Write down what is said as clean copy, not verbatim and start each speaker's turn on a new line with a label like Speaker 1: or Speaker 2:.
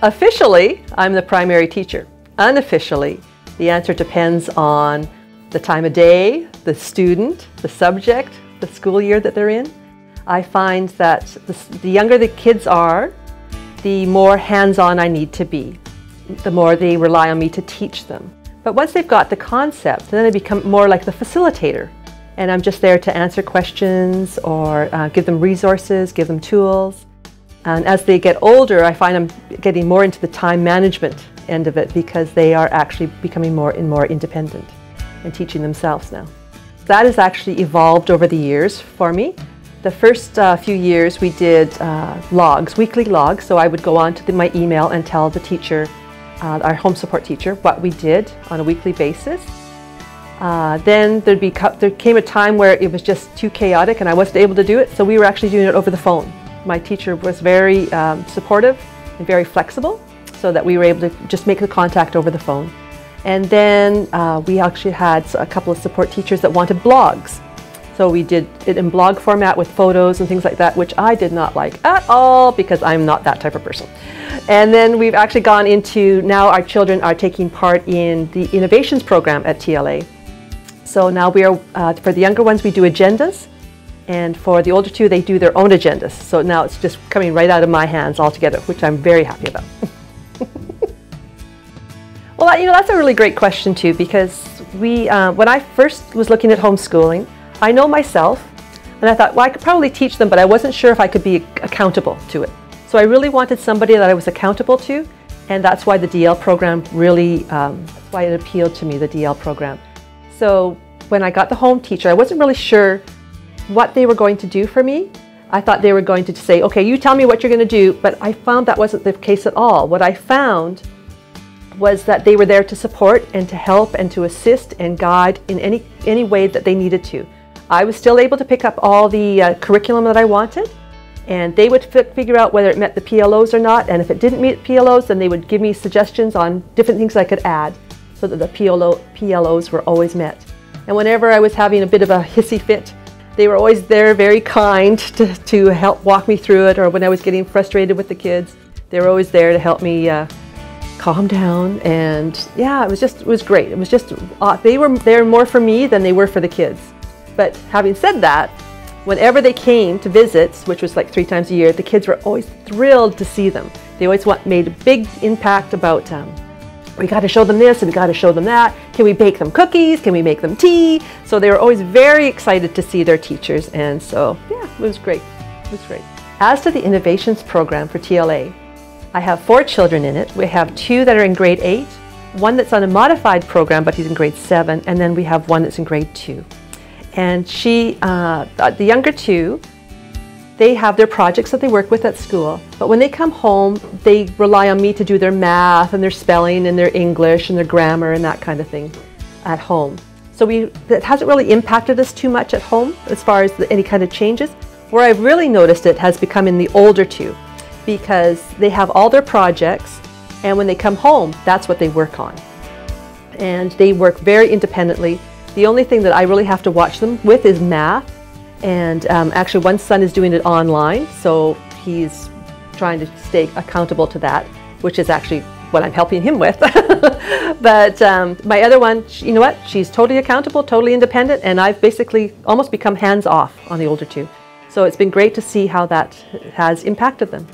Speaker 1: Officially, I'm the primary teacher. Unofficially, the answer depends on the time of day, the student, the subject, the school year that they're in. I find that the younger the kids are, the more hands-on I need to be, the more they rely on me to teach them. But once they've got the concept, then I become more like the facilitator. And I'm just there to answer questions or give them resources, give them tools. And as they get older, I find I'm getting more into the time management end of it because they are actually becoming more and more independent and teaching themselves now. That has actually evolved over the years for me. The first few years we did logs, weekly logs, so I would go on to my email and tell the teacher, our home support teacher, what we did on a weekly basis. Then there came a time where it was just too chaotic and I wasn't able to do it, so we were actually doing it over the phone. My teacher was very supportive and very flexible, so that we were able to just make the contact over the phone. And then we actually had a couple of support teachers that wanted blogs. So we did it in blog format with photos and things like that, which I did not like at all because I'm not that type of person. And then we've actually gone into, now our children are taking part in the innovations program at TLA. So now we are, for the younger ones, we do agendas. And for the older two, they do their own agendas. So now it's just coming right out of my hands altogether, which I'm very happy about. Well, that's a really great question too, because when I first was looking at homeschooling, I know myself, and I thought, well, I could probably teach them, but I wasn't sure if I could be accountable to it. So I really wanted somebody that I was accountable to, and that's why the DL program really, that's why it appealed to me, the DL program. So when I got the home teacher, I wasn't really sure what they were going to do for me. I thought they were going to say, okay, you tell me what you're going to do, but I found that wasn't the case at all. What I found was that they were there to support and to help and to assist and guide in any way that they needed to. I was still able to pick up all the curriculum that I wanted, and they would figure out whether it met the PLOs or not, and if it didn't meet PLOs, then they would give me suggestions on different things I could add so that the PLOs were always met. And whenever I was having a bit of a hissy fit, they were always there, very kind, to help walk me through it, or when I was getting frustrated with the kids, they were always there to help me calm down. And yeah, it was great. It was just, they were there more for me than they were for the kids. But having said that, whenever they came to visits, which was like 3 times a year, the kids were always thrilled to see them. They always made a big impact about, we got to show them this and we got to show them that. Can we bake them cookies? Can we make them tea? So they were always very excited to see their teachers. And so, yeah, it was great. It was great. As to the innovations program for TLA, I have 4 children in it. We have 2 that are in grade 8, 1 that's on a modified program, but he's in grade 7, and then we have 1 that's in grade 2. And the younger 2, they have their projects that they work with at school, but when they come home, they rely on me to do their math and their spelling and their English and their grammar and that kind of thing at home. So that hasn't really impacted us too much at home as far as any kind of changes. Where I've really noticed it has become in the older 2, because they have all their projects, and when they come home, that's what they work on. And they work very independently. The only thing that I really have to watch them with is math, and actually one son is doing it online, so he's trying to stay accountable to that, which is actually what I'm helping him with. But my other one, you know what, she's totally accountable, totally independent, and I've basically almost become hands-off on the older 2. So it's been great to see how that has impacted them.